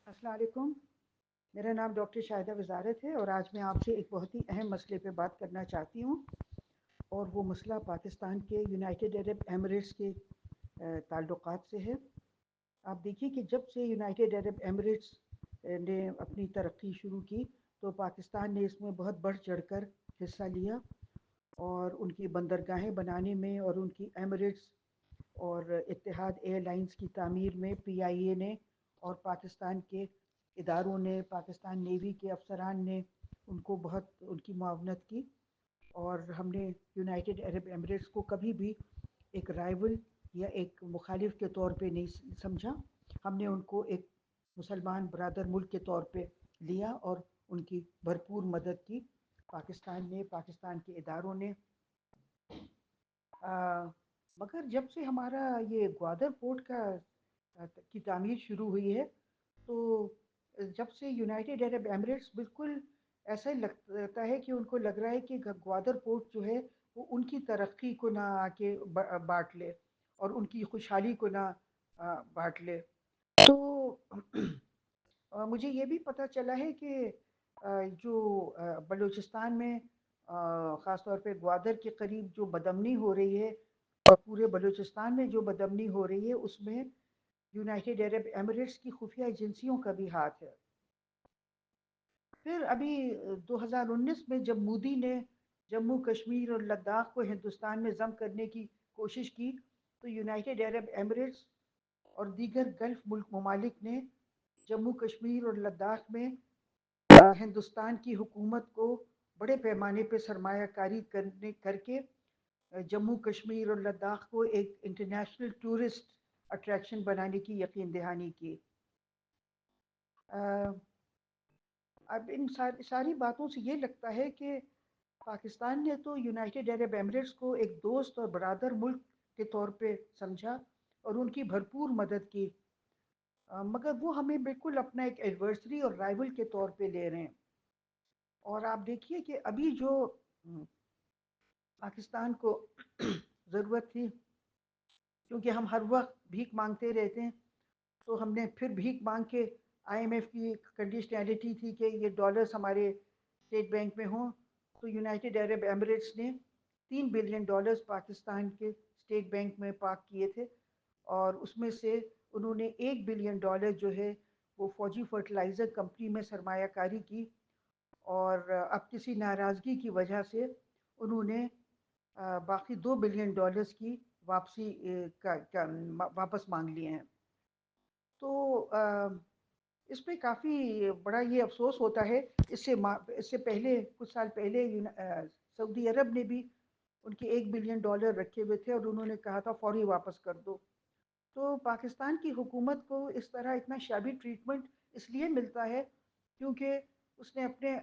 السلام علیکم. میرا نام ڈاکٹر شاہدہ وزارت ہے اور آج میں آپ سے ایک بہت ہی اہم مسئلے پہ بات کرنا چاہتی ہوں. اور وہ مسئلہ پاکستان کے یونائٹڈ عرب ایمریٹس کے تعلقات سے ہے. آپ دیکھیے کہ جب سے یونائٹڈ عرب ایمریٹس نے اپنی ترقی شروع کی تو پاکستان نے اس میں بہت بڑھ چڑھ کر حصہ لیا، اور ان کی بندرگاہیں بنانے میں اور ان کی ایمریٹس اور اتحاد ایئر لائنس کی تعمیر میں پی آئی اے نے اور پاکستان کے اداروں نے، پاکستان نیوی کے افسران نے ان کو بہت ان کی معاونت کی. اور ہم نے یونائٹڈ عرب ایمریٹس کو کبھی بھی ایک رائول یا ایک مخالف کے طور پہ نہیں سمجھا. ہم نے ان کو ایک مسلمان برادر ملک کے طور پہ لیا اور ان کی بھرپور مدد کی. پاکستان نے، پاکستان کے اداروں نے. مگر جب سے ہمارا یہ گوادر پورٹ کی تعمیر شروع ہوئی ہے تو جب سے یونائٹڈ عرب ایمریٹس بالکل ایسا ہی لگتا ہے کہ ان کو لگ رہا ہے کہ گوادر پورٹ جو ہے وہ ان کی ترقی کو نہ آ کے بانٹ لے اور ان کی خوشحالی کو نہ بانٹ لے. تو مجھے یہ بھی پتہ چلا ہے کہ جو بلوچستان میں خاص طور پہ گوادر کے قریب جو بدامنی ہو رہی ہے اور پورے بلوچستان میں جو بدامنی ہو رہی ہے اس میں یونائٹڈ عرب ایمریٹس کی خفیہ ایجنسیوں کا بھی ہاتھ ہے. پھر ابھی 2019 میں جب مودی نے جموں کشمیر اور لداخ کو ہندوستان میں ضم کرنے کی کوشش کی تو یونائٹڈ عرب ایمریٹس اور دیگر گلف ممالک نے جموں کشمیر اور لداخ میں ہندوستان کی حکومت کو بڑے پیمانے پہ سرمایہ کاری کر کے جموں کشمیر اور لداخ کو ایک انٹرنیشنل ٹورسٹ اٹریکشن بنانے کی یقین دہانی کی. اب ان ساری باتوں سے یہ لگتا ہے کہ پاکستان نے تو یونائٹڈ عرب ایمریٹس کو ایک دوست اور برادر ملک کے طور پہ سمجھا اور ان کی بھرپور مدد کی، مگر وہ ہمیں بالکل اپنا ایک ایڈورسری اور رائول کے طور پہ لے رہے ہیں. اور آپ دیکھیے کہ ابھی جو پاکستان کو ضرورت تھی، کیونکہ ہم ہر وقت بھیک مانگتے رہتے ہیں، تو ہم نے پھر بھیک مانگ کے آئی ایم ایف کی کنڈیشنلٹی تھی کہ یہ ڈالرز ہمارے اسٹیٹ بینک میں ہوں، تو یونائٹڈ عرب ایمریٹس نے $3 بلین پاکستان کے اسٹیٹ بینک میں پارک کیے تھے، اور اس میں سے انہوں نے $1 بلین جو ہے وہ فوجی فرٹیلائزر کمپنی میں سرمایہ کاری کی. اور اب کسی ناراضگی کی وجہ سے انہوں نے باقی $2 بلین کی واپسی واپس مانگ لیے ہیں. تو اس پہ کافی بڑا یہ افسوس ہوتا ہے. اس سے پہلے کچھ سال پہلے سعودی عرب نے بھی ان کے $1 بلین رکھے ہوئے تھے اور انہوں نے کہا تھا فوری واپس کر دو. تو پاکستان کی حکومت کو اس طرح اتنا شابی ٹریٹمنٹ اس لیے ملتا ہے کیونکہ اس نے اپنے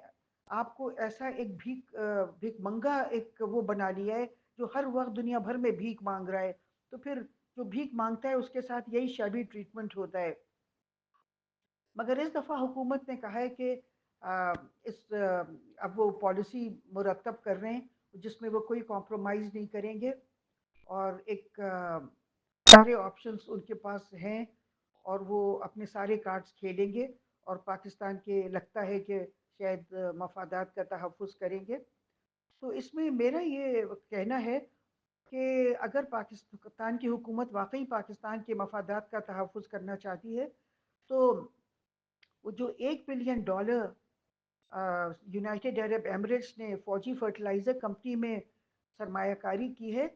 آپ کو ایسا ایک بھیک منگا ایک وہ بنا لیا ہے جو ہر وقت دنیا بھر میں بھیک مانگ رہا ہے. تو پھر جو بھیک مانگتا ہے اس کے ساتھ یہی شابی ٹریٹمنٹ ہوتا ہے. مگر اس دفعہ حکومت نے کہا ہے کہ اب وہ پالیسی مرتب کر رہے ہیں جس میں وہ کوئی کمپرومائز نہیں کریں گے، اور ایک سارے آپشنز ان کے پاس ہیں اور وہ اپنے سارے کارڈز کھیلیں گے اور پاکستان کے لگتا ہے کہ شاید مفادات کا تحفظ کریں گے. تو اس میں میرا یہ کہنا ہے کہ اگر پاکستان کی حکومت واقعی پاکستان کے مفادات کا تحفظ کرنا چاہتی ہے تو وہ جو $1 بلین یونائٹڈ عرب ایمریٹس نے فوجی فرٹیلائزر کمپنی میں سرمایہ کاری کی ہے،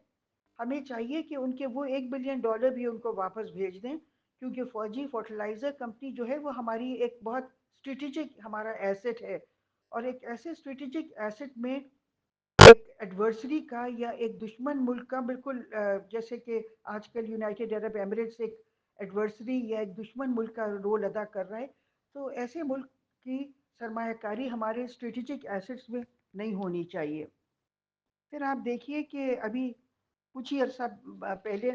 ہمیں چاہیے کہ ان کے وہ $1 بلین بھی ان کو واپس بھیج دیں، کیونکہ فوجی فرٹیلائزر کمپنی جو ہے وہ ہماری ایک بہت اسٹریٹجک ہمارا ایسٹ ہے. اور ایک ایسے اسٹریٹجک ایسٹ میں ایک ایڈورسری کا یا ایک دشمن ملک کا بالکل جیسے کہ آج کل یونائٹڈ عرب ایمریٹس ایک ایڈورسری یا ایک دشمن ملک کا رول ادا کر رہا ہے، تو ایسے ملک کی سرمایہ کاری ہمارے اسٹریٹجک ایسٹس میں نہیں ہونی چاہیے. پھر آپ دیکھیے کہ ابھی کچھ ہی عرصہ پہلے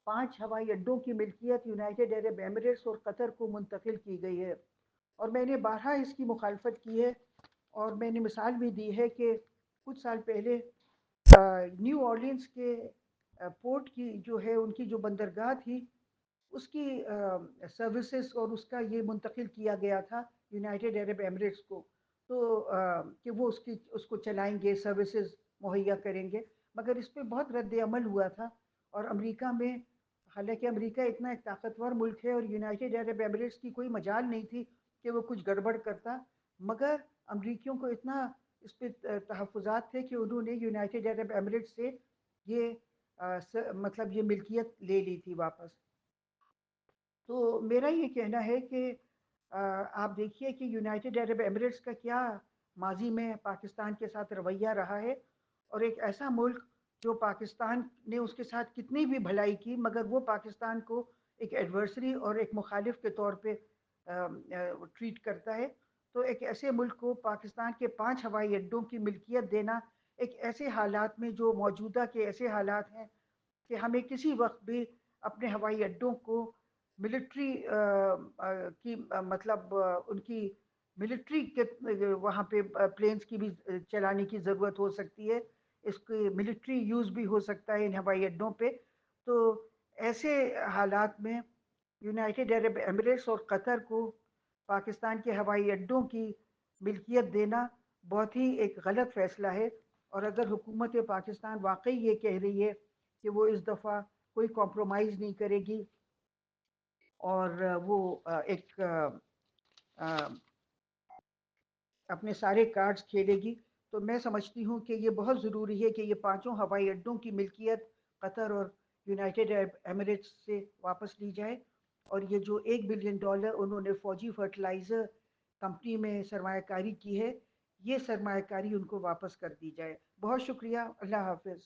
5 ہوائی اڈوں کی ملکیت یونائٹڈ عرب ایمریٹس اور قطر کو منتقل کی گئی ہے، اور میں نے بارہا اس کی مخالفت کی ہے. اور میں نے مثال بھی دی ہے کہ کچھ سال پہلے نیو اورلینز کے پورٹ کی جو ہے ان کی جو بندرگاہ تھی اس کی سروسز اور اس کا یہ منتقل کیا گیا تھا یونائٹڈ عرب ایمریٹس کو، تو کہ وہ اس کو چلائیں گے، سروسز مہیا کریں گے، مگر اس پہ بہت رد عمل ہوا تھا۔ اور امریکہ میں، حالانکہ امریکہ اتنا ایک طاقتور ملک ہے اور یونائٹڈ عرب ایمریٹس کی کوئی مجال نہیں تھی کہ وہ کچھ گڑبڑ کرتا، مگر امریکیوں کو اتنا اس پہ تحفظات تھے کہ انہوں نے یونائٹڈ عرب ایمریٹس سے یہ مطلب یہ ملکیت لے لی تھی واپس۔ تو میرا یہ کہنا ہے کہ آپ دیکھیے کہ یونائٹڈ عرب ایمریٹس کا کیا ماضی میں پاکستان کے ساتھ رویہ رہا ہے، اور ایک ایسا ملک جو پاکستان نے اس کے ساتھ کتنی بھی بھلائی کی مگر وہ پاکستان کو ایک ایڈورسری اور ایک مخالف کے طور پہ ٹریٹ کرتا ہے۔ تو ایک ایسے ملک کو پاکستان کے 5 ہوائی اڈوں کی ملکیت دینا، ایک ایسے حالات میں جو موجودہ کے ایسے حالات ہیں کہ ہمیں کسی وقت بھی اپنے ہوائی اڈوں کو ملٹری کی مطلب ان کی ملٹری کے وہاں پہ پلینز کی بھی چلانے کی ضرورت ہو سکتی ہے، اس کی ملٹری یوز بھی ہو سکتا ہے ان ہوائی اڈوں پہ۔ تو ایسے حالات میں یونائٹڈ عرب ایمریٹس اور قطر کو پاکستان کے ہوائی اڈوں کی ملکیت دینا بہت ہی ایک غلط فیصلہ ہے۔ اور اگر حکومت پاکستان واقعی یہ کہہ رہی ہے کہ وہ اس دفعہ کوئی کمپرومائز نہیں کرے گی اور وہ ایک اپنے سارے کارڈز کھیلے گی، تو میں سمجھتی ہوں کہ یہ بہت ضروری ہے کہ یہ 5 ہوائی اڈوں کی ملکیت قطر اور یونائٹڈ عرب ایمریٹس سے واپس لی جائے، اور یہ جو $1 بلین انہوں نے فوجی فرٹیلائزر کمپنی میں سرمایہ کاری کی ہے، یہ سرمایہ کاری ان کو واپس کر دی جائے۔ بہت شکریہ، اللہ حافظ۔